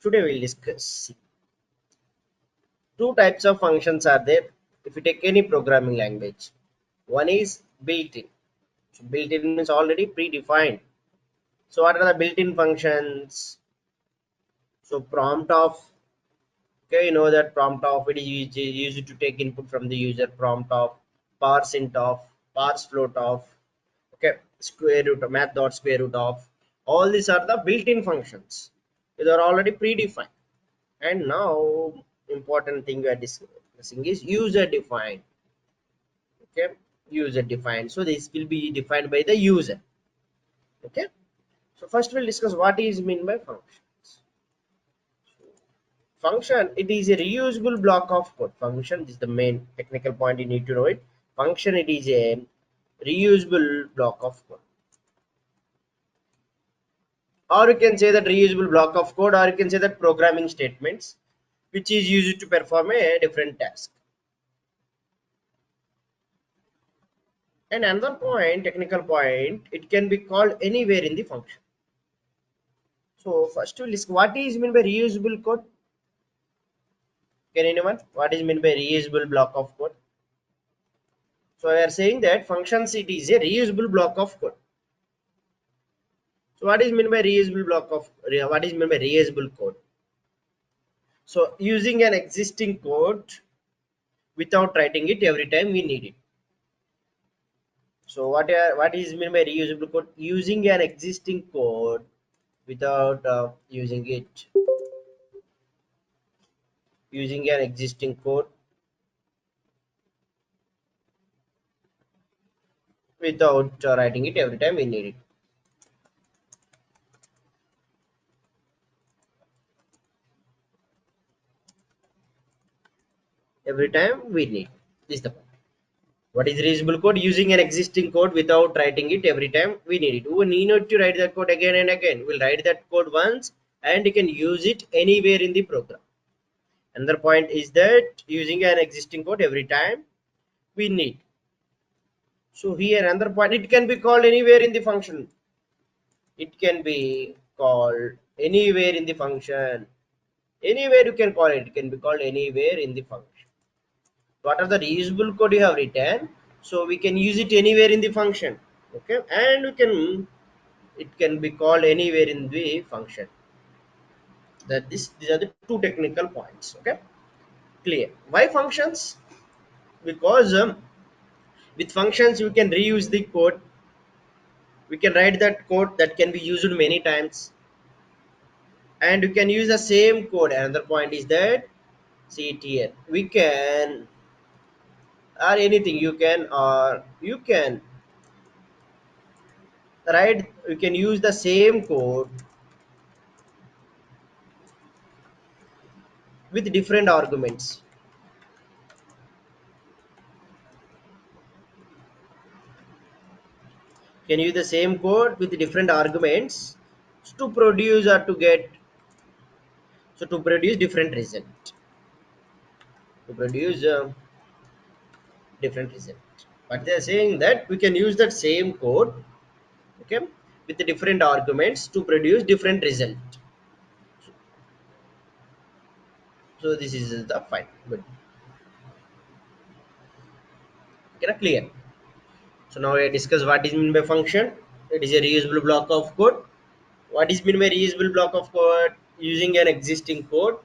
Today we'll discuss two types of functions are there if you take any programming language. One is built-in. So built-in means already predefined. So what are the built-in functions? So prompt of, okay, you know that prompt of it is used to take input from the user. Prompt of, parse int of, parse float of, okay, square root of, math dot square root of. All these are the built-in functions. They are already predefined. And now important thing we are discussing is user defined. Okay, user defined. So this will be defined by the user. Okay, so first we'll discuss what is mean by functions. Function, it is a reusable block of code. Function is the main technical point, you need to know it. Function, it is a reusable block of code, or you can say that reusable block of code, or you can say that programming statements which is used to perform a different task. And another point, technical point, it can be called anywhere in the function. So first we'll list what is meant by reusable code. Can anyone? What is meant by reusable block of code? So we are saying that functions, it is a reusable block of code. So what is meant by reusable block of what is meant by reusable code? So using an existing code without writing it every time we need it. So what is meant by reusable code? Using an existing code without using it. Using an existing code without writing it every time we need it. Every time we need. This is the point. What is reusable code? Using an existing code without writing it every time we need it. We need to write that code again and again. We'll write that code once and you can use it anywhere in the program. Another point is that using an existing code every time we need. So here another point, it can be called anywhere in the function. It can be called anywhere in the function. Anywhere you can call it. It can be called anywhere in the function. What are the reusable code you have written? So we can use it anywhere in the function. Okay, and we can, it can be called anywhere in the function. That these are the two technical points. Okay, clear. Why functions? Because with functions you can reuse the code. We can write that code that can be used many times, and you can use the same code. Another point is that, see it here, we can, or anything you can, or you can write, you can use the same code with different arguments. Can use the same code with different arguments to produce or to get, so to produce different result, to produce different result. But they are saying that we can use that same code, okay, with the different arguments to produce different result. So this is the fine, good. Okay, clear. So now I discuss what is mean by function. It is a reusable block of code. What is mean by reusable block of code? Using an existing code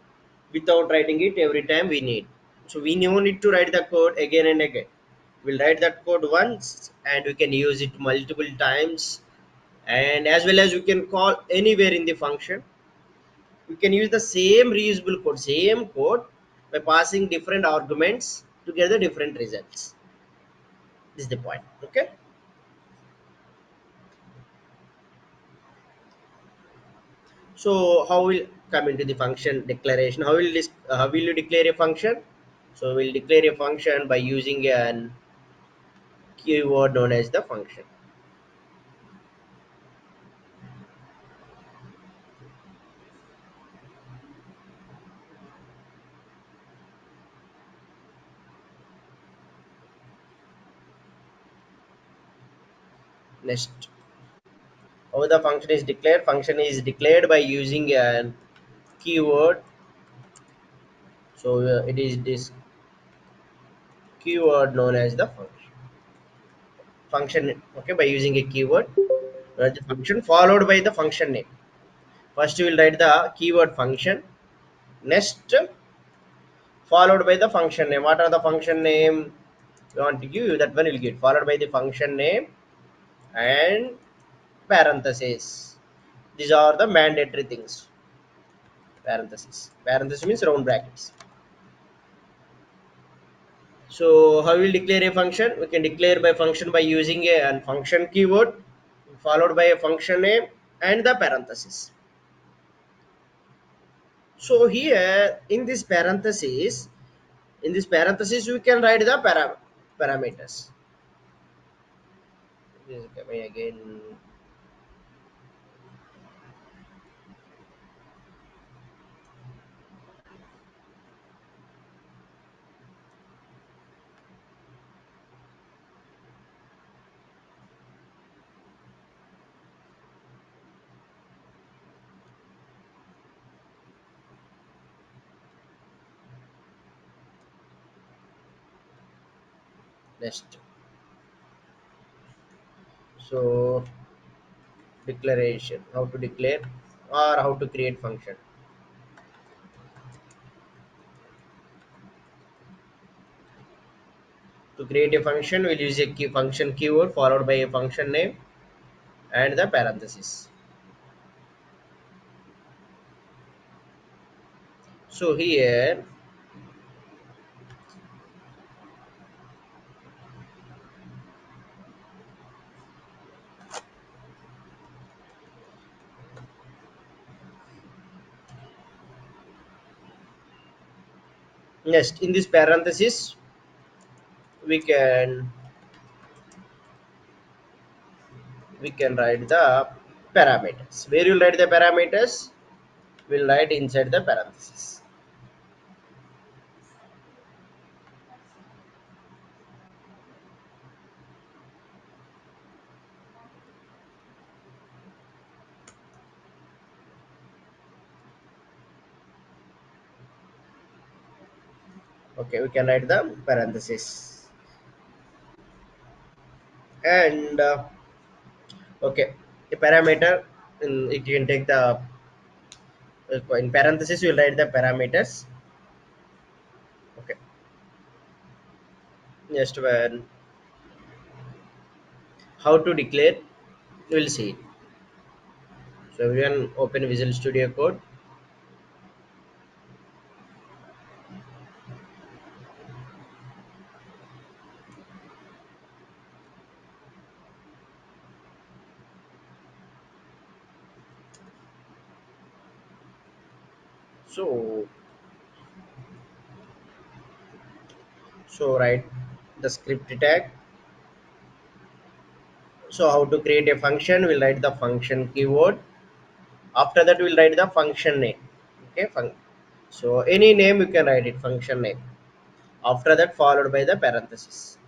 without writing it every time we need. So we no need to write the code again and again. We'll write that code once and we can use it multiple times, and as well as we can call anywhere in the function. We can use the same reusable code, same code, by passing different arguments to get the different results. This is the point. Okay. So how will come into the function declaration? How will this? How will you declare a function? So we'll declare a function by using an keyword known as the function. Next, how the function is declared? Function is declared by using an keyword. So it is this keyword known as the function. Okay, by using a keyword, the function followed by the function name. First you will write the keyword function, next followed by the function name. What are the function name you want to give? That one will get followed by the function name and parentheses. These are the mandatory things. Parentheses means round brackets. So how will declare a function? We can declare by function by using a function keyword followed by a function name and the parenthesis. So here in this parenthesis we can write the parameters. This is coming again. Next. So declaration, how to declare or how to create function. To create a function, we'll use a function keyword followed by a function name and the parenthesis. So here, next in this parenthesis, we we can write the parameters. Where you'll write the parameters, we'll write inside the parenthesis. Okay, we can write the parenthesis and okay, a parameter. It can take the in parenthesis. We'll write the parameters. Okay, next one, how to declare. We'll see. So everyone open Visual Studio Code. So write the script tag. So how to create a function? We'll write the function keyword. After that, we'll write the function name. Okay, so any name you can write it function name. After that, followed by the parenthesis.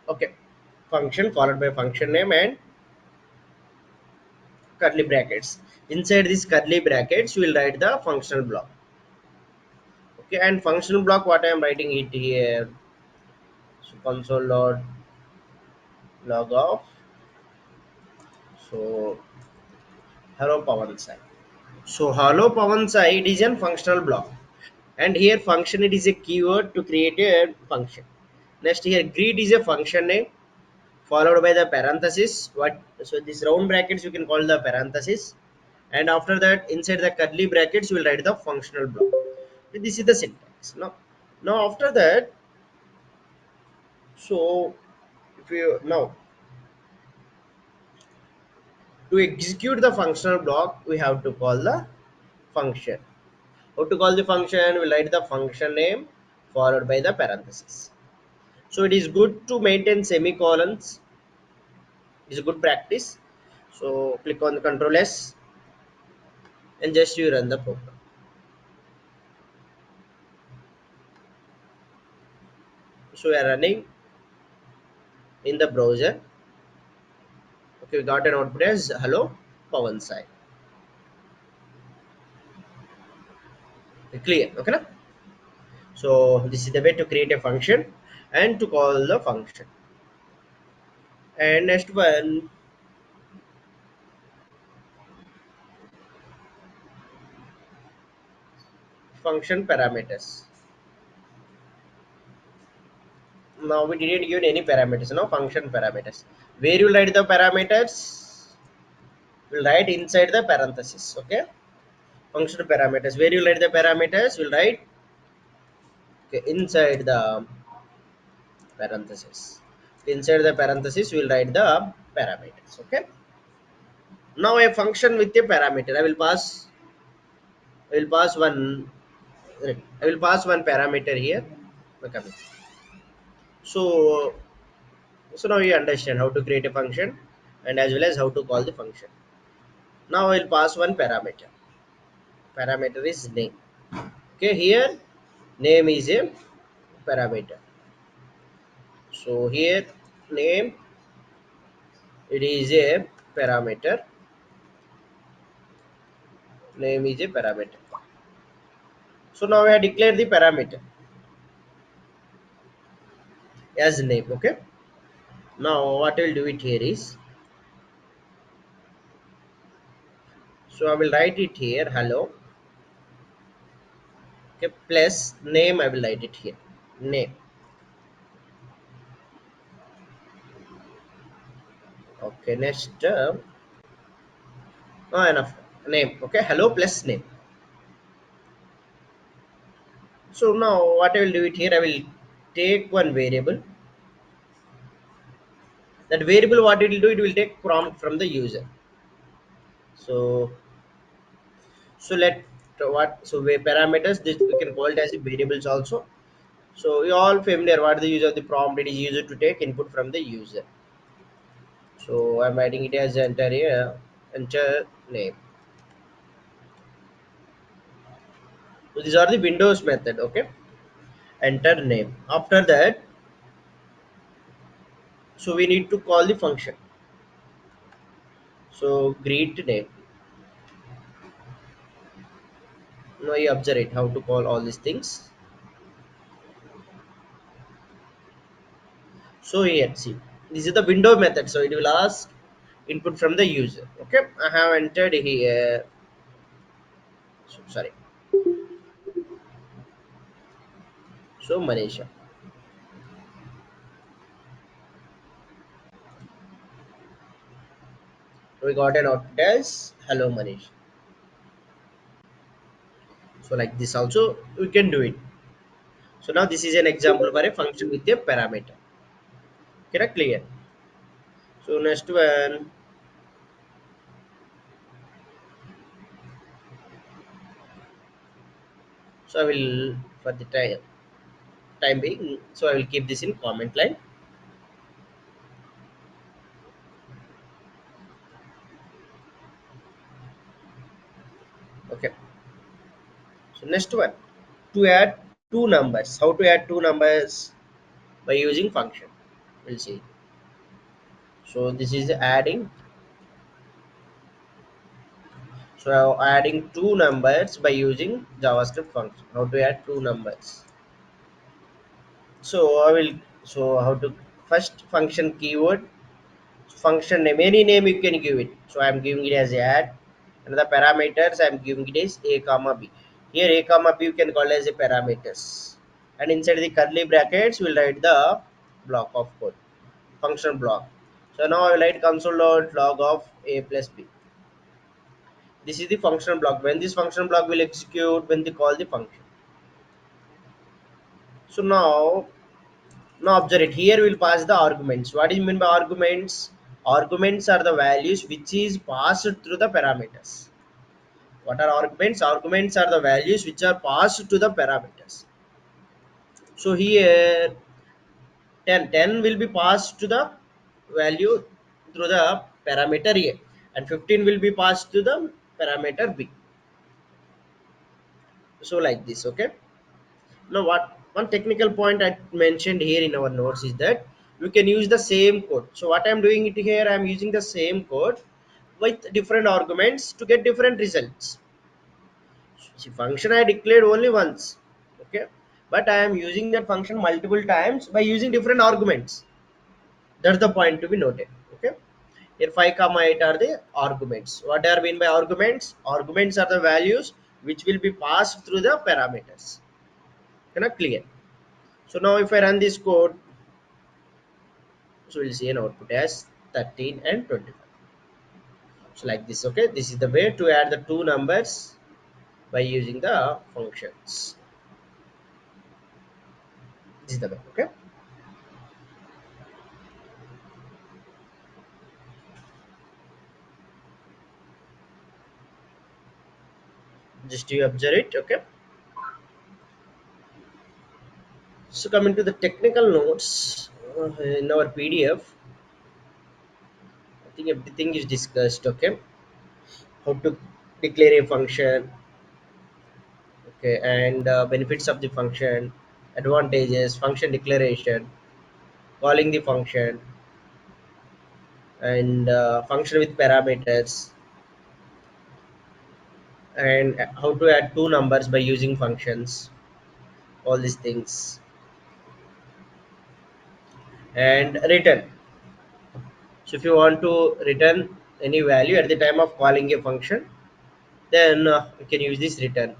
Okay, function followed by function name and curly brackets. Inside these curly brackets, we will write the functional block. Okay, and functional block, what I am writing it here. So console log off. So hello Pawan side. So hello Pawan side is a functional block. And here function, it is a keyword to create a function. Next here greet is a function name followed by the parenthesis. What, so this round brackets you can call the parenthesis, and after that inside the curly brackets you will write the functional block. This is the syntax. Now after that, so if you now to execute the functional block we have to call the function. How to call the function? We'll write the function name followed by the parenthesis. So it is good to maintain semicolons. It's a good practice. So click on the Control S and just you run the program. So we are running in the browser. Okay, we got an output as hello Pawan Sai. Clear, okay na? So this is the way to create a function and to call the function. And next one, function parameters. Now we didn't give any parameters. Now function parameters. Where you write the parameters? We'll write inside the parenthesis. Okay. Function parameters. Where you write the parameters? We'll write, okay, inside the parenthesis. Inside the parenthesis, we'll write the parameters. Okay. Now a function with a parameter. I will pass one. I will pass one parameter here. Okay. So now you understand how to create a function and as well as how to call the function. Now I will pass one parameter. Parameter is name. Okay, here name is a parameter. So here name, it is a parameter. Name is a parameter. So now I have declared the parameter as name. Okay. Now what I will do it here is, so I will write it here hello. Okay, plus name I will write it here name. Okay, next enough name. Okay, hello plus name. So now what I will do it here, I will take one variable. That variable, what it will do, it will take prompt from the user. So let what, so where parameters, this we can call it as variables also. So you all familiar what the use of the prompt, it is used to take input from the user. So I'm writing it as enter here, enter name. So these are the Windows method. Okay, enter name. After that, so we need to call the function. So greet name. Now you observe it how to call all these things. So here see, this is the window method, so it will ask input from the user. Okay, I have entered here, so, sorry, so Manisha, we got an output as hello Manish. So like this also we can do it. So now this is an example for a function with a parameter. Okay, clear? So next one, so I will, for the time being, so I will keep this in comment line. Okay, so next one, to add two numbers. How to add two numbers by using function, we'll see. So this is adding, so adding two numbers by using JavaScript function. How to add two numbers? So I will, so how to, first function keyword, function name, any name you can give it. So I'm giving it as add, and the parameters I'm giving it as a comma b. Here a comma b you can call as a parameters, and inside the curly brackets we'll write the block of code, function block. So now I will write console.log of a plus b. This is the function block. When this function block will execute when they call the function. So now observe it. Here we'll pass the arguments. What do you mean by arguments? Arguments are the values which is passed through the parameters. What are arguments? Arguments are the values which are passed to the parameters. So here 10 will be passed to the value through the parameter A, and 15 will be passed to the parameter B. So like this, okay. Now what one technical point I mentioned here in our notes is that we can use the same code. So what I'm doing it here, I'm using the same code with different arguments to get different results. See, function I declared only once, okay, but I am using that function multiple times by using different arguments. That's the point to be noted, okay. Here 5 comma 8 are the arguments. What are mean by arguments? Arguments are the values which will be passed through the parameters. Cannot clear. So now if I run this code, so we'll see an output as 13 and 25. So like this, okay. This is the way to add the two numbers by using the functions. This is the way, okay. Just you observe it, okay. So coming to the technical notes in our PDF, I think everything is discussed, okay. How to declare a function, okay, and benefits of the function, advantages, function declaration, calling the function, and function with parameters, and how to add two numbers by using functions, all these things, and return. So if you want to return any value at the time of calling a function, then you can use this return.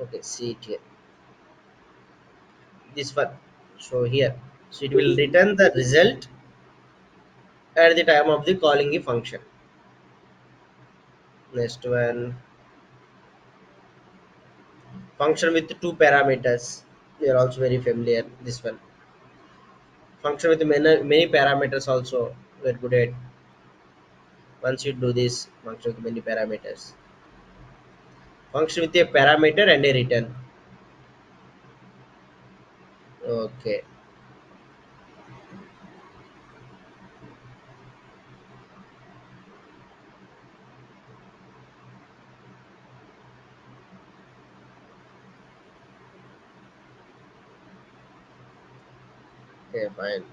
Okay, see it here, this one. So here, so it will return the result at the time of the calling a function. Next one, function with two parameters. We are also very familiar this one. Function with many parameters also we're good at. Once you do this function with many parameters, function with a parameter and a return. Okay, okay, fine.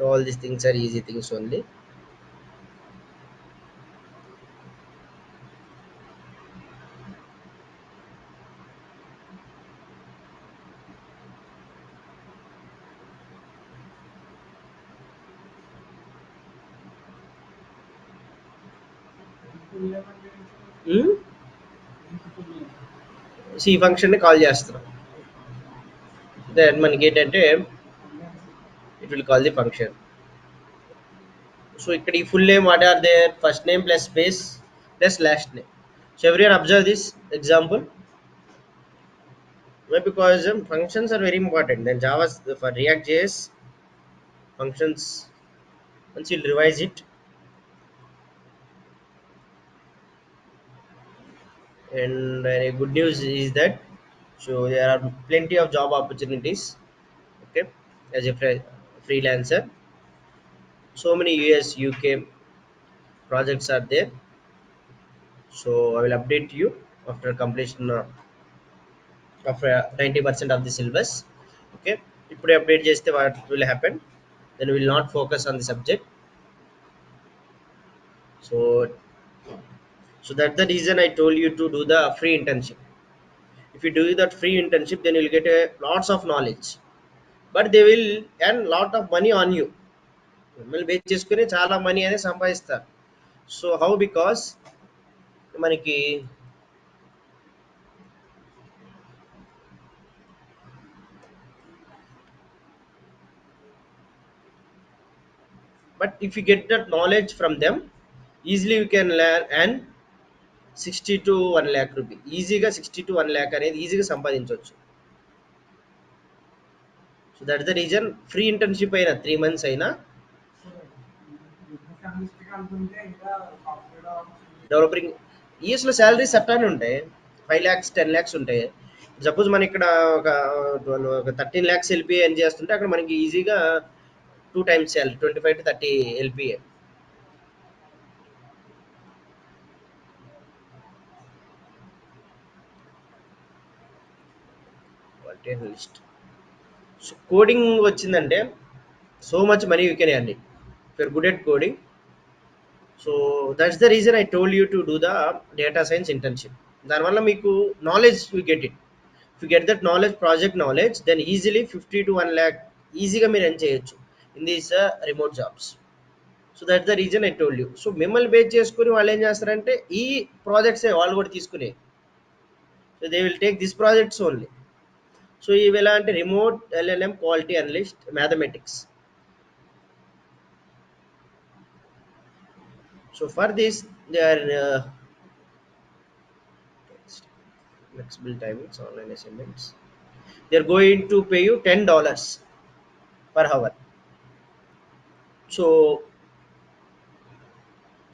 All these things are easy things only. Hmm? See function ని call చేస్తున్నాం, then మనకి ఏంటంటే it will call the function. So ఇక్కడ ఈ full name what are there, first name plus space plus last name. So everyone observe this example. Why? Because functions are very important. Then Java for ReactJS functions, once you revise it, and good news is that so there are plenty of job opportunities, okay, as a freelancer. So many US UK projects are there. So I will update you after completion of 90% of the syllabus, okay. ఇప్పుడే update చేస్తే what will happen, then we will not focus on the subject. So so that's the reason I told you to do the free internship. If you do that free internship, then you'll get a lots of knowledge, but they will earn lot of money on you, మిమ్మల్ని base చేసుకుని చాలా money అనేది సంపాదిస్తారు. So how? Because మనకి but if you get that knowledge from them, easily you can learn and 60 to 1 lakh rupee ఈజీగా 60 to 1 lakh అనేది ఈజీగా సంపాదించవచ్చు. So that the reason free internship అయినా 3 months అయినా డెవలపింగ్ యూఎస్లో శాలరీస్ అట్టానే ఉంటాయి. 5 lakhs 10 lakhs ఉంటాయి. సపోజ్ మన ఇక్కడ ఒక 13 lakhs ఎల్పిఏ అని చేస్తుంటే అక్కడ మనకి ఈజీగా 2 times salary 25 to 30 LPA. List. So coding వచ్చిందంటే so much money you can earn it if you're good at coding. So that's the reason I told you to do the data science internship. దానివల్ల మీకు knowledge you get it. If you get that knowledge, project knowledge, then easily 50 to 1 lakh ఈజీగా మీరు earn చేయొచ్చు in these remote jobs. So that's the reason I told you. So మిమ్మల్ని base చేసుకుని వాళ్ళు ఏం చేస్తారంటే ఈ ప్రాజెక్ట్సే వాళ్ళు కూడా తీసుకునే. So they will take this projects only. So ఇవి ఎలా అంటే remote LLM quality analyst mathematics. So for this they are flexible timings, online assignments. They're going to pay you $10 per hour. So,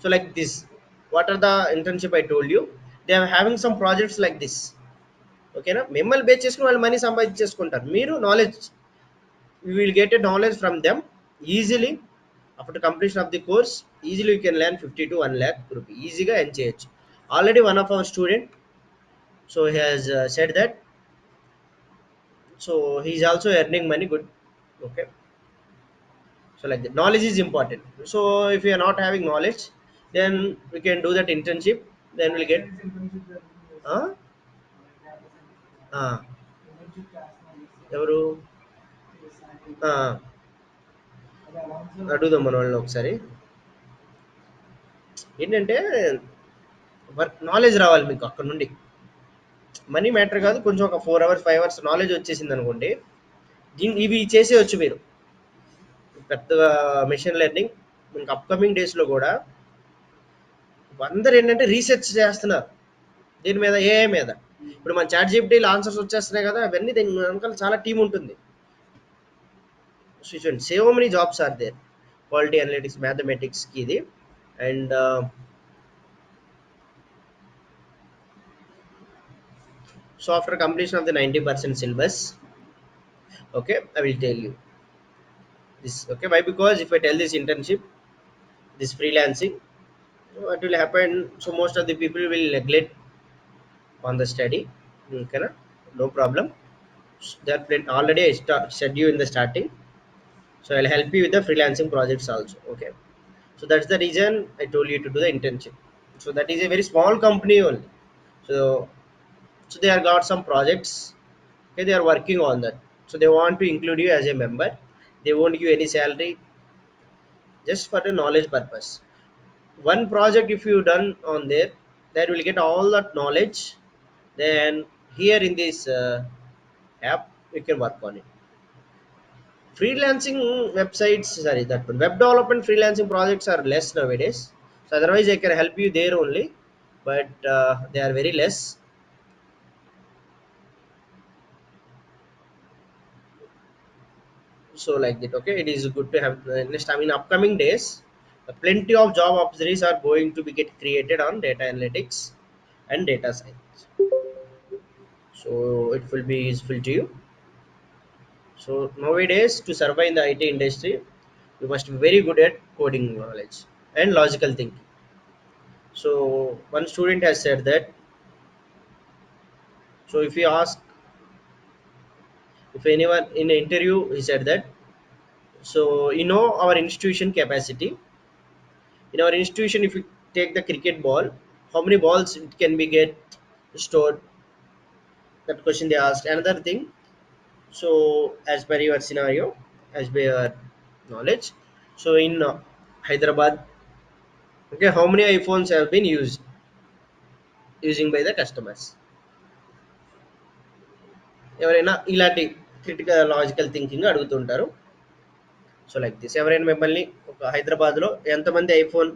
so like this. What are the internship I told you? They are having some projects like this. ఓకేనా? మిమ్మల్ని base చేసుకుని వాళ్ళు money సంపాదించేసుకుంటారు. మీరు knowledge, you will get a knowledge from them easily. After completion of the course easily you can learn 50 to 1 lakh rupee ఈజీగా earn చేయొచ్చు. Already one of our student, so he has said that. So he is also earning money good. Okay. So like that, knowledge is important. So if you are not having knowledge, then we can do that internship. Then we'll get. Huh? Ah, ఎవరు? అడుగుదాం మన వాళ్ళని ఒకసారి. ఏంటంటే work knowledge రావాలి మీకు అక్కడ నుండి. మనీ మ్యాటర్ కాదు, కొంచెం ఒక 4 hours 5 hours నాలెడ్జ్ వచ్చేసింది అనుకోండి, ఇవి చేసేయచ్చు మీరు. పెద్దగా మెషిన్ లెర్నింగ్ మనకి అప్కమింగ్ డేస్లో కూడా అందరు ఏంటంటే రీసెర్చ్ చేస్తున్నారు దీని మీద, ఏఐ మీద. ఇప్పుడు మన చాట్ జీపీటీలో ఆన్సర్స్ వచ్చేస్తున్నాయి కదా, అవన్నీ దీని వెనకాల చాలా టీం ఉంటుంది. So many jobs are there, quality analytics మ్యాథమెటిక్స్కి ఇది. And so after completion of the 90% syllabus, okay, I will tell you this. Okay, why? Because if I tell this internship, this freelancing, what will happen? So most of the people will neglect on the study. Okay, no problem. That already I said you in the starting. So I'll help you with the freelancing projects also. Okay. So that's the reason I told you to do the internship. So that is a very small company only. So they have got some projects. Okay, they are working on that. So they want to include you as a member. They won't give you any salary, just for the knowledge purpose. One project if you done on there, that will get all that knowledge. Then here in this app, you can work on it. Freelancing websites, sorry, that one, web development freelancing projects are less nowadays. So otherwise I can help you there only, but they are very less. So like that, okay, it is good to have next time in upcoming days. Plenty of job opportunities are going to be get created on data analytics and data science. So it will be useful to you. So nowadays to survive in the IT industry, you must be very good at coding knowledge and logical thinking. So one student has said that. So if you ask, if anyone in an interview, he said that. So our institution capacity. In our institution, if you take the cricket ball, how many balls it can be get stored? That question they asked. Another thing. So as per your scenario, as per your knowledge, So in Hyderabad, okay, how many iPhones have been using by the customers? ఎవరైనా ఇలాంటి critical logical thinking అడుగుతుంటారు. So like this ఎవరైనా మిమ్మల్ని ఒక హైదరాబాద్లో ఎంతమంది iPhone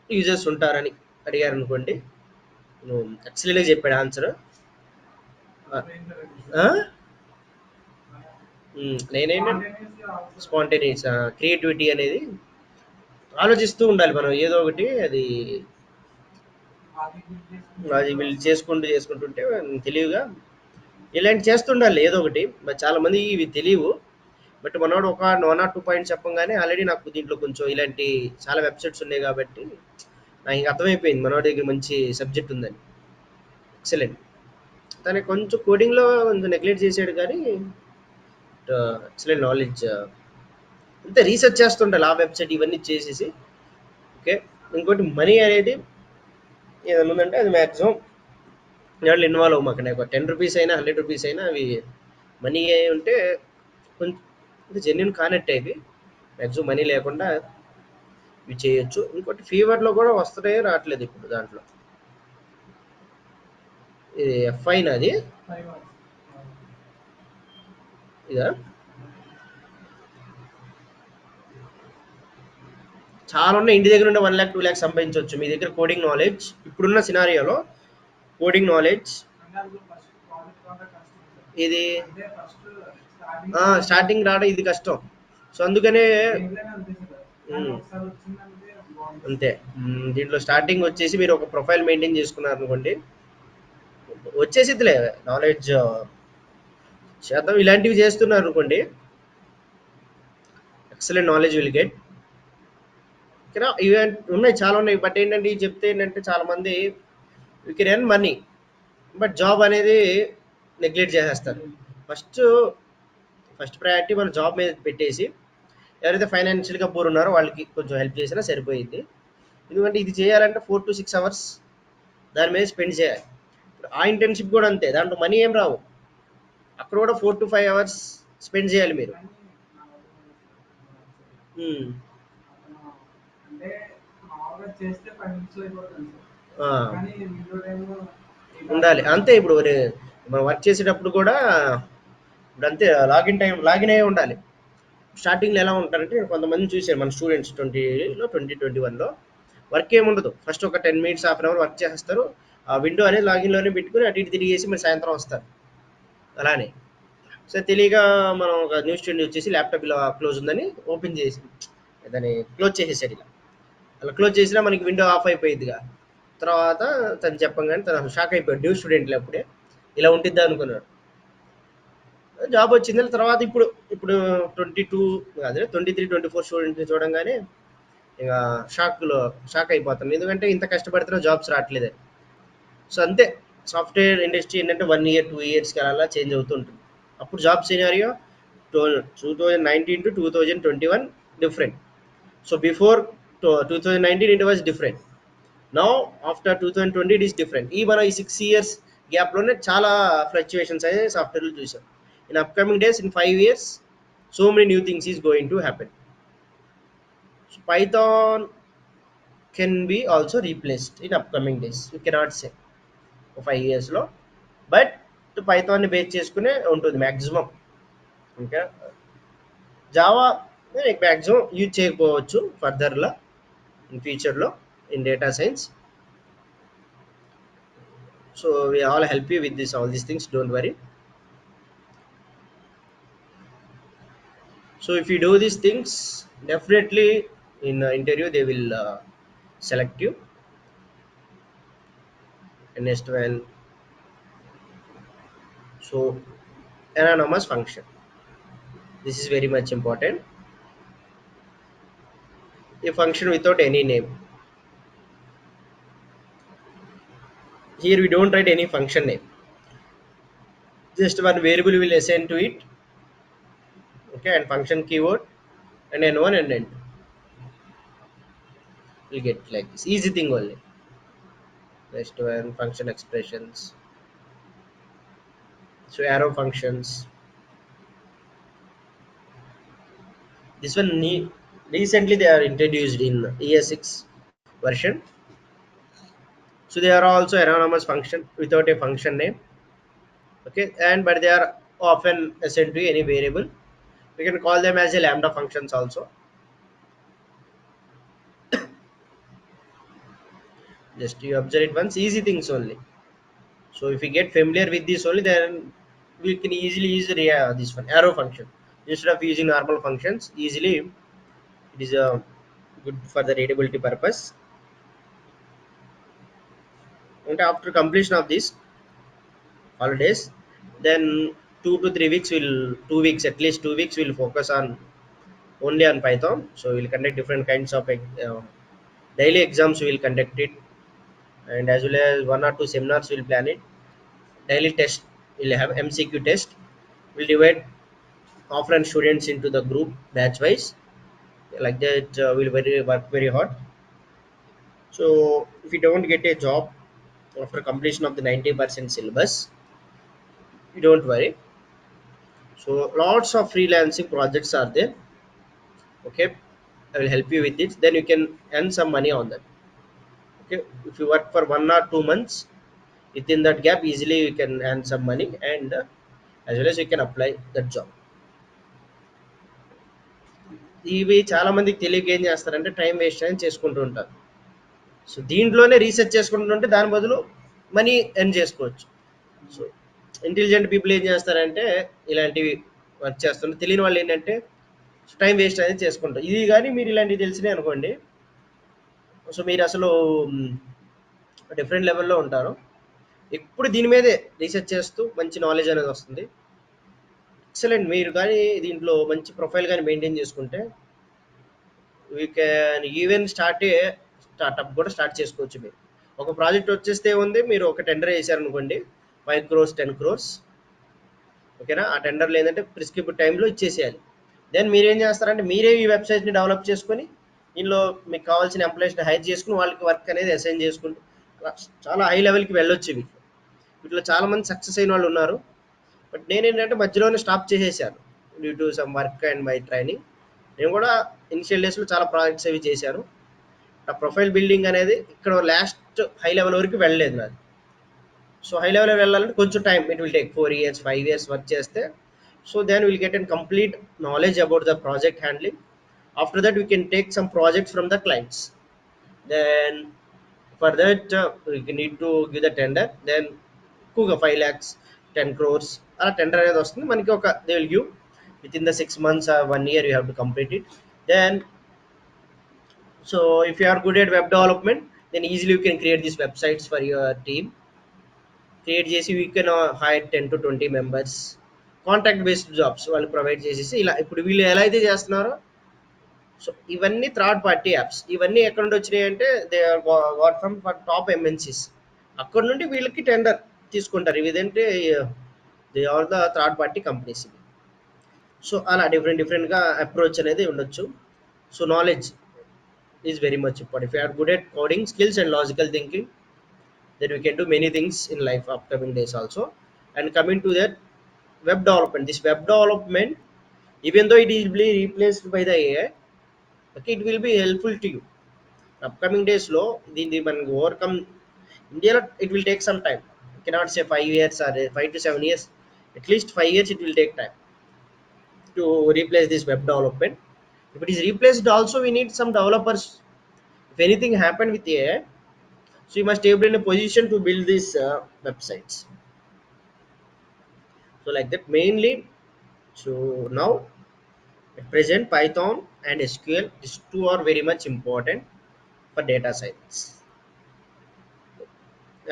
users ఉంటారని అడిగారు అనుకోండి, నువ్వు ఎక్సలెంట్గా చెప్పాడు ఆన్సర్. నేనేంటంటే స్పాంటేనియస్ క్రియేటివిటీ అనేది ఆలోచిస్తూ ఉండాలి మనం ఏదో ఒకటి అది అది వీళ్ళు చేసుకుంటుంటే తెలివిగా ఇలాంటి చేస్తుండాలి ఏదో ఒకటి. మరి చాలా మంది ఇవి తెలియవు. బట్ మనోడు ఒక 1 or 2 పాయింట్స్ చెప్పంగానే ఆల్రెడీ నాకు దీంట్లో కొంచెం ఇలాంటి చాలా వెబ్సైట్స్ ఉన్నాయి కాబట్టి నాకు ఇంక అర్థమైపోయింది మనోడి దగ్గర మంచి సబ్జెక్ట్ ఉందని. ఎక్సలెంట్. తనకి కొంచెం కోడింగ్లో కొంచెం నెగ్లెక్ట్ చేసాడు కానీ ఎక్సలెంట్ నాలెడ్జ్. అంతే రీసెర్చ్ చేస్తుండాలి ఆ వెబ్సైట్ ఇవన్నీ చేసేసి. ఓకే. ఇంకోటి మనీ అనేది ఏదైనా ఉందంటే అది మ్యాక్సిమం వాళ్ళు ఇన్వాల్వ్ అవ్వమాకండి. ఒక ₹10 అయినా ₹100 అయినా అవి మనీ ఉంటే కొంచెం జెన్యున్ కానట్టే ఇవి. మ్యాక్సిమం మనీ లేకుండా ఇవి చేయొచ్చు. ఇంకోటి ఫీవర్లో కూడా వస్తున్నాయో రావట్లేదు ఇప్పుడు దాంట్లో. ఇది ఎఫ్ఐ నాది ఇదా చాలా ఉన్నాయి. ఇంటి దగ్గర ఉండే 1 lakh 2 lakhs సంపాదించవచ్చు మీ దగ్గర కోడింగ్ నాలెడ్జ్. ఇప్పుడున్న సినారియోలో కోడింగ్ నాలెడ్జ్ ఇది స్టార్టింగ్ రావడం ఇది కష్టం. సో అందుకనే ఉమ్, అంతే. దీంట్లో స్టార్టింగ్ వచ్చేసి మీరు ఒక ప్రొఫైల్ మెయింటైన్ చేసుకున్నారు అనుకోండి వచ్చేసిద్దిలే నాలెడ్జ్. చేద్దాం ఇలాంటివి చేస్తున్నారు అనుకోండి ఎక్సలెంట్ నాలెడ్జ్ విల్ గెట్. ఇక్కడ ఇవి ఉన్నాయి చాలా ఉన్నాయి. బట్ ఏంటంటే ఇవి చెప్తే ఏంటంటే చాలా మంది you can earn money but job అనేది నెగ్లెక్ట్ చేసేస్తారు. ఫస్ట్ ఫస్ట్ ప్రయారిటీ మన జాబ్ మీద పెట్టేసి ఎవరైతే ఫైనాన్షియల్గా పూర్ ఉన్నారో వాళ్ళకి కొంచెం హెల్ప్ చేసినా సరిపోయింది. ఎందుకంటే ఇది చేయాలంటే 4 to 6 hours దాని మీద స్పెండ్ చేయాలి. ఇప్పుడు ఆ ఇంటర్న్షిప్ కూడా అంతే, దాంట్లో మనీ ఏం రావు. అక్కడ కూడా 4 to 5 hours స్పెండ్ చేయాలి మీరు. ఉమ్, ఆ, ఉండాలి అంతే. ఇప్పుడు మనం వర్క్ చేసేటప్పుడు కూడా ఇప్పుడు అంతే లాగిన్ అయ్యి ఉండాలి. స్టార్టింగ్లో ఎలా ఉంటారంటే నేను కొంతమంది చూశాను మన స్టూడెంట్స్ 2021లో వర్క్ ఏముండదు. ఫస్ట్ ఒక 10 minutes హాఫ్-అన్-అవర్ వర్క్ చేస్తారు. ఆ విండో అనేది లాగిన్లోనే పెట్టుకుని అటు ఇటు తిరిగేసి మరి సాయంత్రం వస్తారు అలానే. సో తెలియక మనం ఒక న్యూ స్టూడెంట్ వచ్చేసి ల్యాప్టాప్ ఇలా క్లోజ్ ఉందని ఓపెన్ చేసి దాన్ని క్లోజ్ చేసేసాడు. ఇలా అలా క్లోజ్ చేసినా మనకి విండో ఆఫ్ అయిపోయిందిగా. తర్వాత తను చెప్పంగానే తను షాక్ అయిపోయాడు. న్యూ స్టూడెంట్లు అప్పుడే ఇలా ఉంటుందా అనుకున్నాడు. జాబ్ వచ్చింది తర్వాత ఇప్పుడు ఇప్పుడు 22 అదే 23 24 స్టూడెంట్ని చూడంగానే ఇక షాక్ అయిపోతాను. ఎందుకంటే ఇంత కష్టపడుతున్నా జాబ్స్ రావట్లేదు. సో అంతే. సాఫ్ట్వేర్ ఇండస్ట్రీ ఏంటంటే 1 year 2 yearsకి అలా చేంజ్ అవుతూ ఉంటుంది. అప్పుడు job scenario 2019 to 2021 different. So before 2019 it was different. Now after 2020 it is different. ఈ మన ఈ 6 years గ్యాప్లోనే చాలా ఫ్లక్చుయేషన్స్ అనేది సాఫ్ట్వేర్లో చూసాం. In upcoming days in 5 years so many new things is going to happen. So Python can be also replaced in upcoming days. You cannot say 5 years లో but పైథాన్ని base చేసుకునే ఉంటుంది మ్యాక్సిమం. ఇంకా Java maximum use చేయకపోవచ్చు ఫర్దర్లో in ఫ్యూచర్లో in data science. So we all help you with this all these things, don't worry. So if you do these things definitely in interview they will select you. And next one, so anonymous function, this is very much important. A function without any name. Here we don't write any function name, just one variable will assign to it. Okay, and function keyword and n1 and n2 will get like this, easy thing only. Next one, function expressions. So arrow functions, this one Recently they are introduced in ES6 version. So they are also anonymous function without a function name. Okay, and but they are often assigned to any variable. We can call them as a lambda functions also. Just you observe it once, easy things only. So if we get familiar with this only, then we can easily use this one arrow function instead of using normal functions. Easily, it is good for the readability purpose. And after completion of this holidays, then 2 to 3 weeks will 2 weeks at least 2 weeks will focus on only on Python. So we'll conduct different kinds of daily exams. We will conduct it, and as well as 1 or 2 seminars we'll plan it. Daily test we'll have MCQ test. We'll divide offline students into the group batch wise. Like that, we'll work very hard. So if you don't get a job after completion of the 90% syllabus, you don't worry. So lots of freelancing projects are there. Okay, I will help you with it. Then you can earn some money on that. Okay, if you work for 1 or 2 months, within that gap easily you can earn some money, and as well as you can apply that job. ఇవి చాలా మందికి తెలియక ఏం చేస్తారంటే time waste అని చేసుకుంటూ ఉంటారు. So దీంట్లోనే రీసెర్చ్ చేసుకుంటుంటే దాని బదులు మనీ ఎర్న్ చేసుకోవచ్చు. సో ఇంటెలిజెంట్ పీపుల్ ఏం చేస్తారంటే ఇలాంటివి వర్క్ చేస్తుంటారు. తెలియని వాళ్ళు ఏంటంటే టైం వేస్ట్ అనేది చేసుకుంటారు. ఇది కానీ మీరు ఇలాంటివి తెలిసినాయి అనుకోండి, సో మీరు అసలు డిఫరెంట్ లెవెల్లో ఉంటారు. ఎప్పుడు దీని మీదే రీసెర్చ్ చేస్తూ మంచి నాలెడ్జ్ అనేది వస్తుంది. ఎక్సలెంట్. మీరు కానీ దీంట్లో మంచి ప్రొఫైల్ కానీ మెయింటైన్ చేసుకుంటే వీ క్యాన్ ఈవెన్ స్టార్ట్అప్ కూడా స్టార్ట్ చేసుకోవచ్చు. మీరు ఒక ప్రాజెక్ట్ వచ్చేస్తే ఉంది, మీరు ఒక టెండర్ వేసారనుకోండి 5 crores 10 crores, ఓకేనా. ఆ టెండర్లు ఏంటంటే ప్రిస్క్రిప్ట్ టైంలో ఇచ్చేసేయాలి. దెన్ మీరేం చేస్తారంటే మీరే ఈ వెబ్సైట్ని డెవలప్ చేసుకొని దీనిలో మీకు కావాల్సిన ఎంప్లాయీస్ని హైర్ చేసుకుని వాళ్ళకి వర్క్ అనేది అసైన్ చేసుకుంటూ చాలా హై లెవెల్కి వెళ్ళొచ్చు. వీటిలో చాలా మంది సక్సెస్ అయిన వాళ్ళు ఉన్నారు. బట్ నేనేంటంటే మధ్యలోనే స్టాప్ చేసేసాను due to some work and my training. నేను కూడా ఇనిషియల్ డేస్లో చాలా ప్రాజెక్ట్స్ అవి చేశాను. ఆ ప్రొఫైల్ బిల్డింగ్ అనేది ఇక్కడ లాస్ట్ హై లెవెల్ వరకు వెళ్ళలేదు నాది. సో హై లెవెల్ వెళ్ళాలంటే కొంచెం time, it will take 4 years 5 years work చేస్తే, so then will get and complete knowledge about the project handling. After that we can take some projects from the clients. Then for that we need to give the tender. Then ఎక్కువగా 5 lakhs 10 crores అలా tender అనేది వస్తుంది మనకి. ఒక they will give with in the 6 months or 1 year you have to complete it. Then so if you are good at web development, then easily you can create these websites for your team. Create చేసి we can hire 10 to 20 members. Contract based jobs వాళ్ళు provide చేసేసి ఇలా ఇప్పుడు వీళ్ళు ఎలా అయితే చేస్తున్నారో, so ఇవన్నీ థర్డ్ పార్టీ యాప్స్. ఇవన్నీ ఎక్కడ నుండి వచ్చినాయి అంటే they are got from top MNCs. అక్కడ నుండి వీళ్ళకి టెండర్ తీసుకుంటారు. ఇదేంటే they are the third party companies. So అలా డిఫరెంట్గా అప్రోచ్ అనేది ఉండొచ్చు. So knowledge is very much important. If you are good at coding skills and logical thinking, then we can do many things in life upcoming days also. And coming to that web development, this web development, even though it will be replaced by the AI, okay, it will be helpful to you upcoming days. Low the man overcome India, it will take some time. You cannot say 5 years or 5 to 7 years. At least 5 years it will take time to replace this web development. If it is replaced also, we need some developers. If anything happened with AI, so you must be able in a position to build these websites. So like that mainly. So now at present Python and SQL, these two are very much important for data science,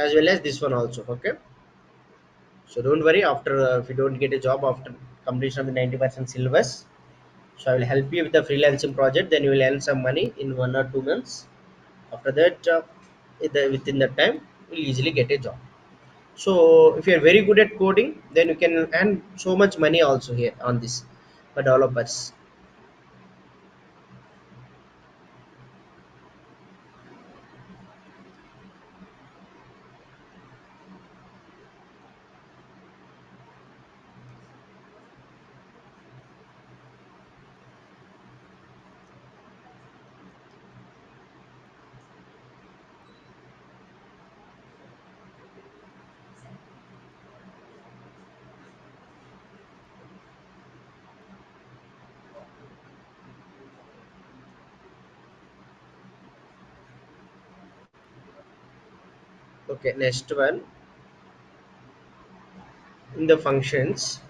as well as this one also. Okay, so don't worry after if you don't get a job after completion of the 90% syllabus. So I will help you with the freelancing project. Then you will earn some money in 1 or 2 months. After that, within that time, you will easily get a job. So if you are very good at coding, then you can earn so much money also here on this for developers. Okay, next one in the functions.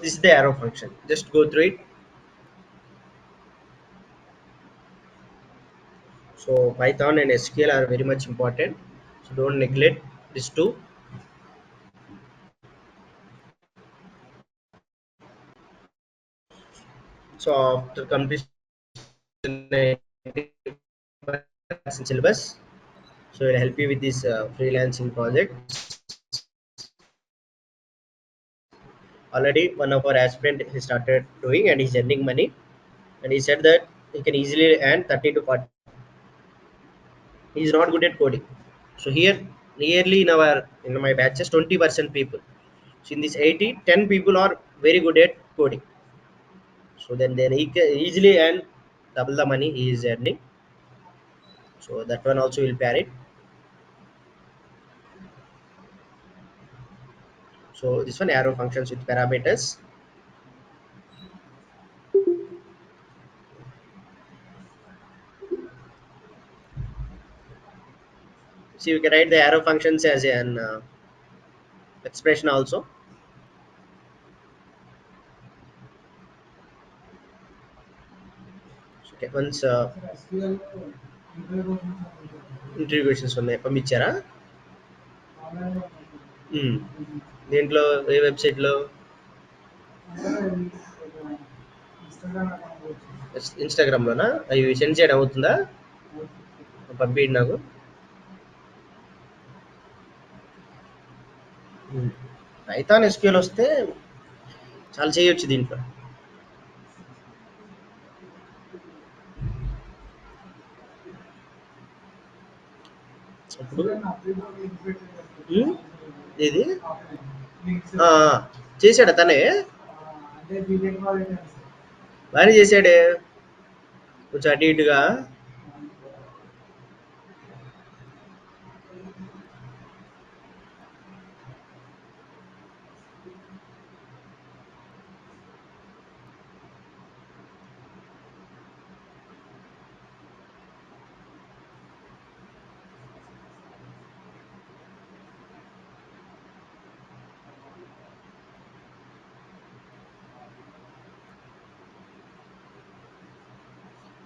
This is the arrow function. Just go through it. So Python and SQL are very much important. So don't neglect these two. So after completion syllabus, so it will help you with this freelancing project. Already one of our aspirant he started doing and he's earning money, and he said that he can easily earn 30 to 40. He's not good at coding. So here nearly in my batches 20% people. So in this 80, 10 people are very good at coding. So then he can easily earn double the money he is earning. So that one also will pair it. So this one arrow functions with parameters. So you can write the arrow functions as an expression also. So, okay, once interview questions ఉన్నాయి పంపించారా? దేంట్లో ఏ వెబ్సైట్లో? ఇన్స్టాగ్రామ్లోనా? అవి send చేయడం అవుతుందా? పంపించండి నాకు. Python SQL వస్తే చాలా చేయొచ్చు దీంట్లో. ఇప్పుడు ఏది చేశాడా తనే? బాగానే చేశాడే, కొంచెం అటు ఇటుగా.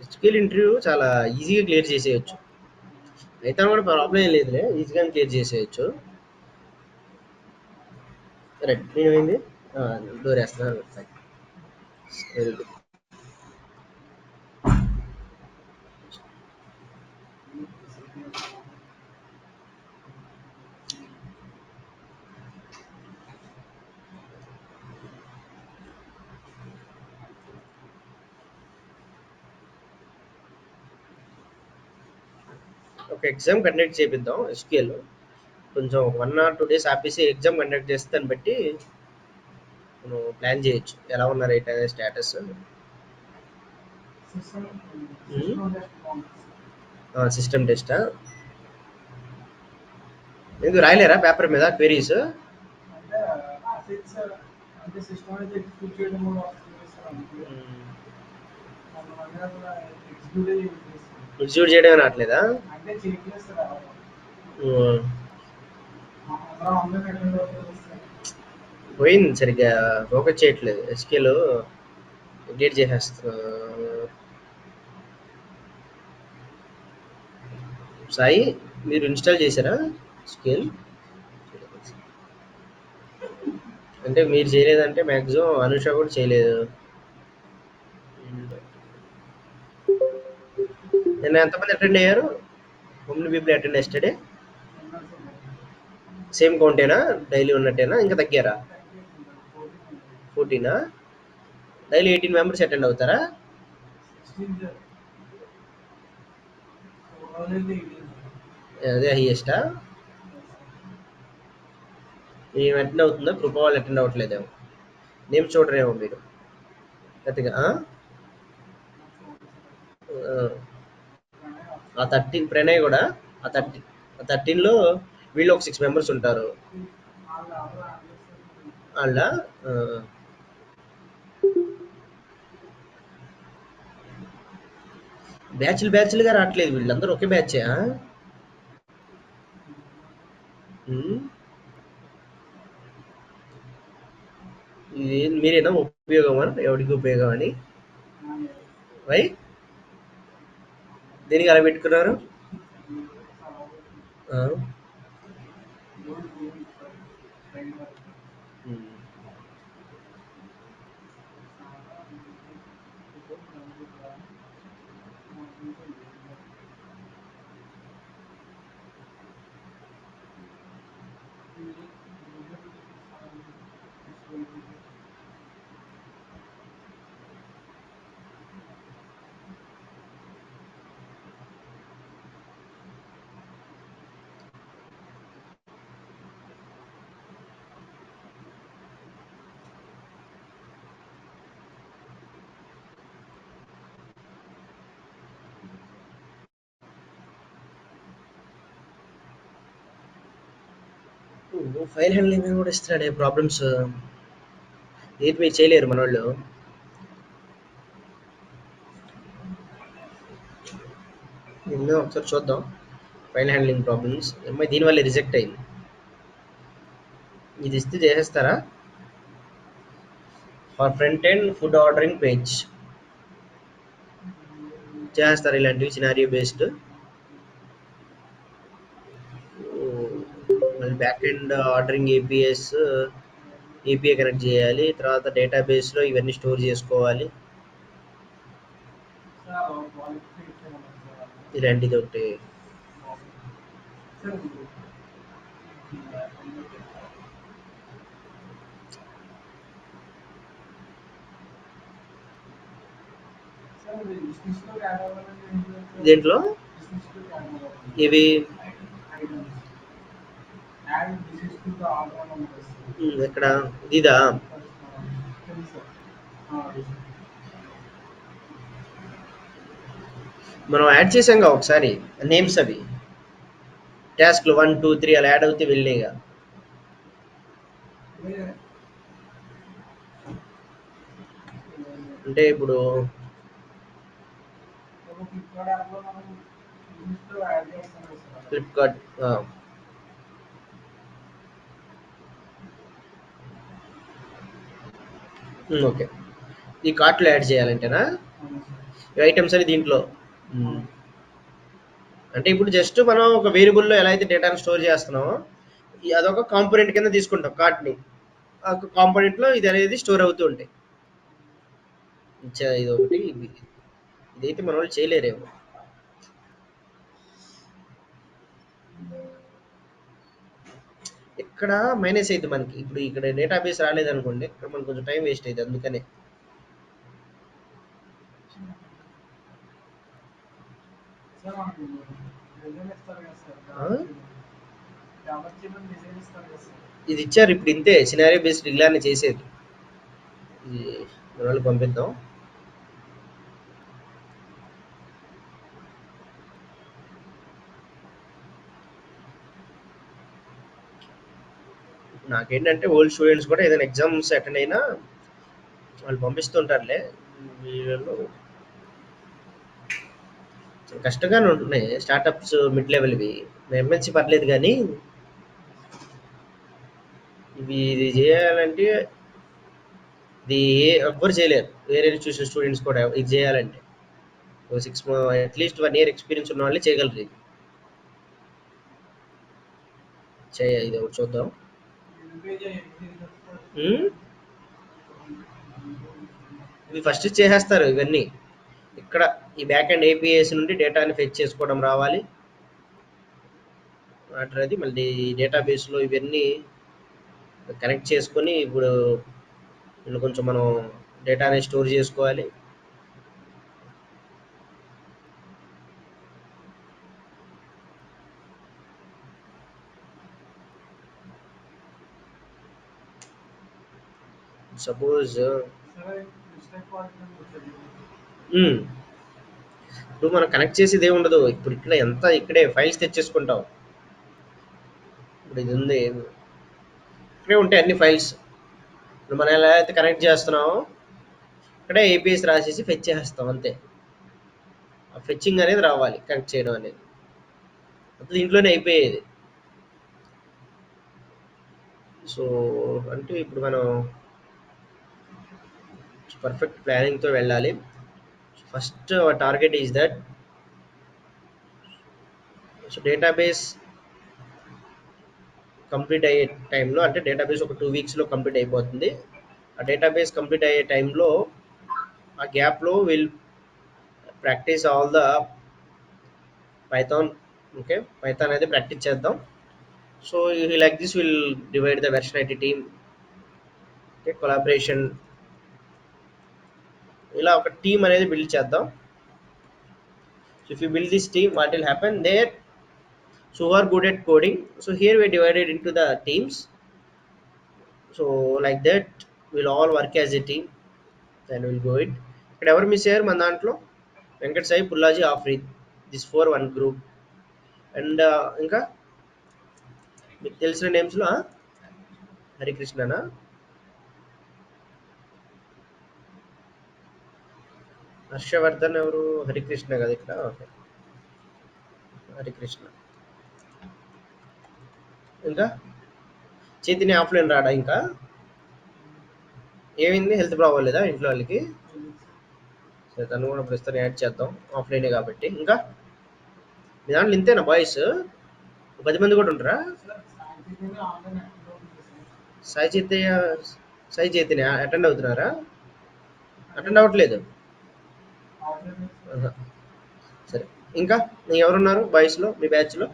ఎస్క్యూఎల్ ఇంటర్వ్యూ చాలా ఈజీగా క్లియర్ చేసేయచ్చు. అయితే కూడా ప్రాబ్లం ఏం లేదులే, ఈజీగా క్లియర్ చేసేయచ్చు. రైట్, ఏమైంది? డోర్ వేస్తున్నాను. Very good. ఒక ఎగ్జామ్ కండక్ట్ చేపిద్దాం ఎస్క్యూఎల్. కొంచెం 1 or 2 days ఆపేసి ఎగ్జామ్ కండక్ట్ చేస్తే దాన్ని బట్టి మనం ప్లాన్ చేయొచ్చు ఎలా ఉన్నారు ఏంటి అనే స్టేటస్. సిస్టమ్ టెస్టా? ఎందుకు రాయలేరా పేపర్ మీద క్వెరీస్? ఎగ్జిక్యూట్ చేయడమే రావట్లేదా? పోయింది, సరిగ్గా ఫోకస్ చేయట్లేదు. ఎస్కేలో అప్డేట్ చేసేస్తా. సాయి, మీరు ఇన్స్టాల్ చేశారా స్కేల్? అంటే మీరు చేయలేదంటే మ్యాక్సిమం అనుష కూడా చేయలేదు. నిన్న ఎంతమంది అటెండ్ అయ్యారు? How many people attend yesterday? Same కౌంటేనా? డైలీ ఉన్నట్టేనా ఇంకా తగ్గారా? 14? డైలీ 18 మెంబర్స్ అటెండ్ అవుతారా? అదే హైయెస్టా? మేము అటెండ్ అవుతుందా? కృప వాళ్ళు అటెండ్ అవ్వట్లేదేమో. నేమ్ చూడరేమో మీరు గట్టిగా. ఆ 13 ప్రణయ్ కూడా ఆ 13లో వీళ్ళు ఒక 6 మెంబర్స్ ఉంటారు. వాళ్ళ బ్యాచ్లుగా రావట్లేదు, వీళ్ళందరూ ఒకే బ్యాచ్. ఐడియానా ఉపయోగమా ఎవరికి ఉపయోగం అని వై దీనికి అలా పెట్టుకున్నారు ఆ, ఉమ్. ఫైల్ హ్యాండ్లింగ్ కూడా ఇస్తున్నాడే ప్రాబ్లమ్స్ ఏంటి మీరు చేయలేరు మన వాళ్ళు నిన్న ఒకసారి చూద్దాం ఫైల్ హ్యాండ్లింగ్ ప్రాబ్లమ్స్ అమ్మాయి దీనివల్ల రిజెక్ట్ అయింది ఇది ఇస్తే చేసేస్తారా for front end food ordering page చేస్తారు ఇలాంటివి సినారియో బేస్డ్ మళ్ళీ back end ordering API connect చేయాలి తర్వాత డేటాబేస్లో ఇవన్నీ స్టోర్ చేసుకోవాలి ఇలాంటిది ఒకటి దీంట్లో ఇవి ఇక్కడ ఇదా మనం యాడ్ చేసాంగా ఒకసారి నేమ్స్ అవి టాస్క్లు 1 2 3 అలా యాడ్ అవుతే వెళ్ళేగా అంటే ఇప్పుడు ఫ్లిప్కార్ట్ ఓకే ఈ కార్ట్లో యాడ్ చేయాలంటేనా ఈ ఐటమ్స్ అని దీంట్లో ఉమ్. అంటే ఇప్పుడు జస్ట్ మనం ఒక వేరియబుల్లో ఎలా అయితే డేటాను స్టోర్ చేస్తున్నామో అదొక కాంపోనెంట్ కింద తీసుకుంటాం కార్ట్ని ఆ కాంపోనెంట్లో ఇది అనేది స్టోర్ అవుతూ ఉంటాయి ఇది ఒకటి ఇదైతే మన వాళ్ళు చేయలేరేమో ఇక్కడ మైనస్ అయితే మనకి ఇప్పుడు ఇక్కడ డేటాబేస్ రాలేదనుకోండి ఇక్కడ మనకు కొంచెం టైం వేస్ట్ అవుతుంది అందుకనే ఆ? ఇది ఇచ్చారు ఇప్పుడు ఇంతే సినారియో బేస్డ్ ఇలానే చేసేది ఇది మన వాళ్ళకి పంపిద్దాం నాకేంటంటే ఓల్డ్ స్టూడెంట్స్ కూడా ఏదైనా ఎగ్జామ్స్ అటెండ్ అయినా వాళ్ళు పంపిస్తుంటారులే వీళ్ళు కష్టంగానే ఉంటున్నాయి స్టార్టప్స్ మిడ్ లెవెల్వి ఎంఎన్సీ పర్లేదు కానీ ఇది చేయాలంటే ఇది ఎవ్వరు చేయలేరు వేరే ఇన్స్టిట్యూషన్ స్టూడెంట్స్ కూడా ఇది చేయాలంటే ఓ 6 అట్లీస్ట్ 1 ఇయర్ ఎక్స్పీరియన్స్ ఉన్న వాళ్ళే చేయగలరు ఇది ఇది ఒకటి చూద్దాం ఉమ్, ఇవి ఫస్ట్ చేసేస్తారు ఇవన్నీ ఇక్కడ ఈ బ్యాక్ అండ్ ఏపీఎస్ నుండి డేటాని ఫెచ్ చేసుకోవడం రావాలి వాటర్ అది మళ్ళీ డేటాబేస్లో ఇవన్నీ కనెక్ట్ చేసుకొని ఇప్పుడు ఇందులో కొంచెం మనం డేటాని స్టోర్ చేసుకోవాలి సపోజ్ ఇప్పుడు మనం కనెక్ట్ చేసేది ఏమి ఉండదు ఇప్పుడు ఇట్లా ఎంత ఇక్కడే ఫైల్స్ తెచ్చేసుకుంటాం ఇప్పుడు ఇది ఉంది ఇక్కడే ఉంటాయి అన్ని ఫైల్స్ ఇప్పుడు మనం ఎలా అయితే కనెక్ట్ చేస్తున్నామో ఇక్కడే ఏపీఎస్ రాసేసి ఫెచ్ చేస్తాం అంతే ఆ ఫెచ్చింగ్ అనేది రావాలి కనెక్ట్ చేయడం అనేది అది దీంట్లోనే అయిపోయేది సో అంటే ఇప్పుడు మనం పర్ఫెక్ట్ ప్లానింగ్తో వెళ్ళాలి. First target is that, so database complete అయ్యే టైంలో, అంటే డేటాబేస్ ఒక 2 వీక్స్లో కంప్లీట్ అయిపోతుంది. ఆ డేటాబేస్ కంప్లీట్ అయ్యే టైంలో, ఆ గ్యాప్లో will practice all the python. Okay, python అయితే ప్రాక్టీస్ చేద్దాం. So like this will divide the version IT team. Okay, collaboration, ఇలా ఒక టీమ్ అనేది బిల్డ్ చేద్దాం. So if you build this team, what will happen there, so who are good at coding, so here we divided into the teams. So like that we'll all work as a team and we'll go it. ఇక్కడ ఎవరు miss అయ్యారు మన దాంట్లో? Venkat Sai, Pullaji, Afreed, this four one group. And ఇంకా మీకు తెలిసిన నేమ్స్లో హరికృష్ణనా, హర్షవర్ధన్ ఎవరు? హరికృష్ణ కదా ఇక్కడ. ఓకే, హరికృష్ణ. ఇంకా చైతన్య ఆఫ్లైన్ రాడా ఇంకా? ఏమైంది, హెల్త్ ప్రాబ్లం లేదా ఇంట్లో వాళ్ళకి? సరే, తను కూడా ప్రస్తుతం యాడ్ చేద్దాం, ఆఫ్లైనే కాబట్టి. ఇంకా మీ దాంట్లో ఇంతేనా బాయ్స్? 10 మంది కూడా ఉంటారా? సాయి చైతన్య, సాయి చైతన్య అటెండ్ అవుతున్నారా? అటెండ్ అవ్వట్లేదు. ఆహా. సరే, ఇంకా ఎవరున్నారు బాయ్స్లో మీ బ్యాచ్లో?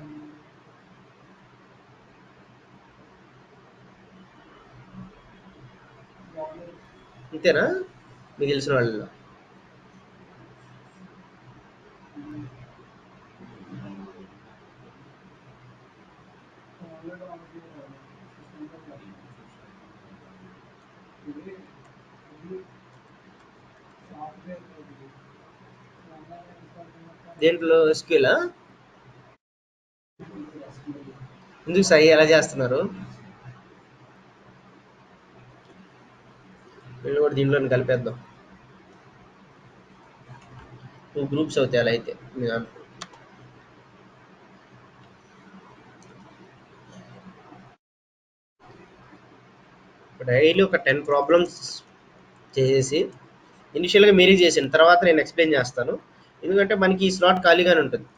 ఇంతేనా మీకు తెలిసిన వాళ్ళలో? దేంట్లో ఎస్క్యూలా? ఎందుకు సాయి ఎలా చేస్తున్నారు? వీళ్ళు కూడా దీంట్లో కలిపేద్దాం, 2 గ్రూప్స్ అవుతాయి అలా అయితే మీ దాంట్లో. డైలీ ఒక 10 ప్రాబ్లమ్స్ చేసేసి, ఇనిషియల్గా మీరే చేసిన తర్వాత నేను ఎక్స్ప్లెయిన్ చేస్తాను, ఎందుకంటే మనకి ఈ స్లాట్ ఖాళీగానే ఉంటుంది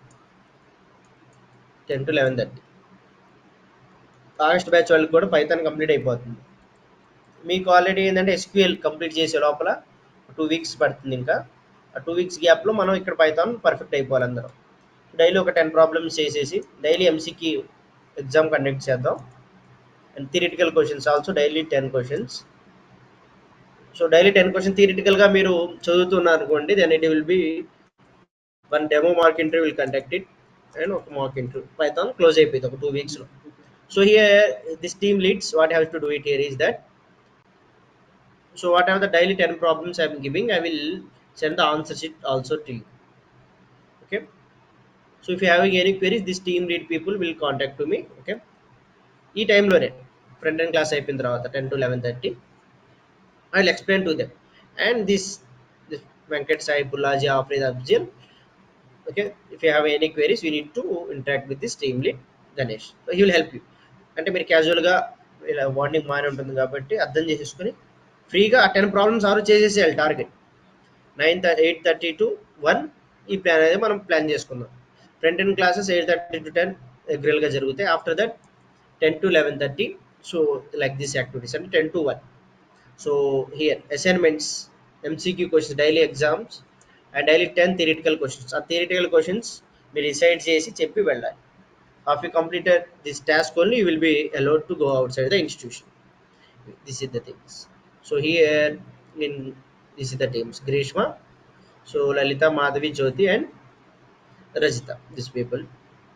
10 to 11:30. ఆగస్ట్ బ్యాచ్ వాళ్ళకి కూడా పైథాన్ కంప్లీట్ అయిపోతుంది. మీకు ఆల్రెడీ ఏంటంటే ఎస్క్యూఎల్ కంప్లీట్ చేసే లోపల 2 వీక్స్ పడుతుంది. ఇంకా ఆ 2 వీక్స్ గ్యాప్లో మనం ఇక్కడ పైథాన్ పర్ఫెక్ట్ అయిపోవాలి అందరం. డైలీ ఒక 10 ప్రాబ్లమ్స్ చేసేసి డైలీ ఎంసీకి ఎగ్జామ్ కండక్ట్ చేద్దాం. And theoretical questions also daily 10 questions. So daily 10 question థియరిటికల్గా మీరు చదువుతున్నారు అనుకోండి, then it will be one demo mark interview will conduct it, and ఒక మార్క్ ఇంటర్వ్యూ పైథాన్ క్లోజ్ అయిపోయింది ఒక 2 వీక్స్లో. So here this team leads what have to do it here is that, so whatever the daily 10 problems I'm giving, I will send the answer sheet also to you. Okay, so if you having any queries, this team lead people will contact to me. Okay, ఈ టైంలోనే front and class అయిపోయిన తర్వాత 10 to 11:30 I will explain to them. And this Venkat Sai, Pullaji, Afrid, Abjil. Okay, if you have any queries, we need to interact with this team lead Ganesh, so he will help you. అంటే మీరు క్యాజువల్గా ఇలా warning మానే ఉంటుంది కాబట్టి అర్థం చేసేసుకొని ఫ్రీగా ఆ 10 ప్రాబ్లమ్స్ సాల్వ్ చేసేసేయాలి. టార్గెట్ 8:30 to 1 ఈ ప్లాన్ అనేది మనం ప్లాన్ చేసుకుందాం. ఫ్రంట్ ఎండ్ క్లాసెస్ 8:30 to 10 రెగ్యులర్గా జరుగుతాయి. After that 10 to 11:30, so like this activities అంటే 10 to 1. So here assignments, MCQ questions, daily exams and daily 10 theoretical questions. ఆ థియరిటికల్ క్వశ్చన్స్ మీరు డిసైడ్ చేసి చెప్పి వెళ్ళాలి. After you completed this task only, you will be allowed to go outside the institution. This is the things. So here in this is the teams: Grishma, so Lalita, Madhavi, Jyoti, and Rajita. These people,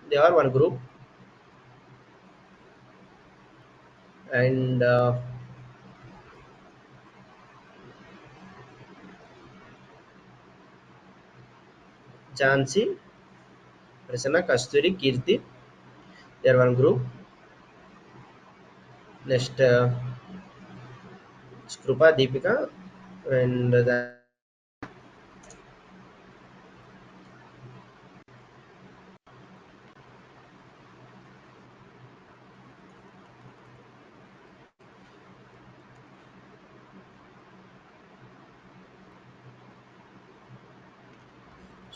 they are one group. And Jansi, Prasanna, Kasturi, Kirti, they are one group. Next, Krupa, Deepika, and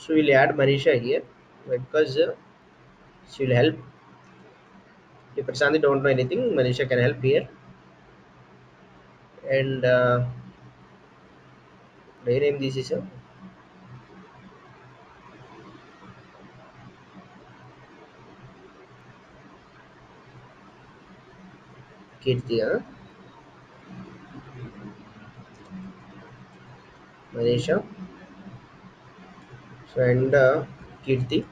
So we'll add Manisha here because she will help. If Prasanthi don't know anything, Manisha can help here. And rename this is Kirti, Manisha. So and Kirti.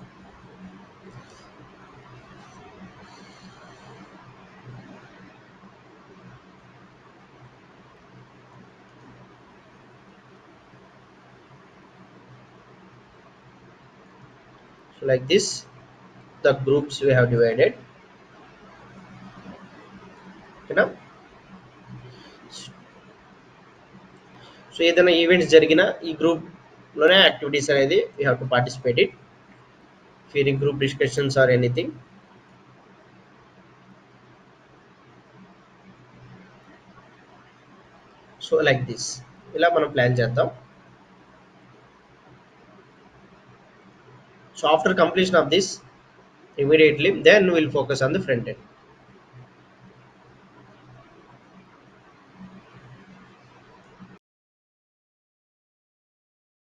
So like this, the groups we have divided. You know. So ఏదైనా events జరిగినా ఈ group లోనే activities అనేది you have to participate it fearing group discussions or anything. So like this ఇలా మనం plan చేద్దాం. So after completion of this immediately then we'll focus on the front end.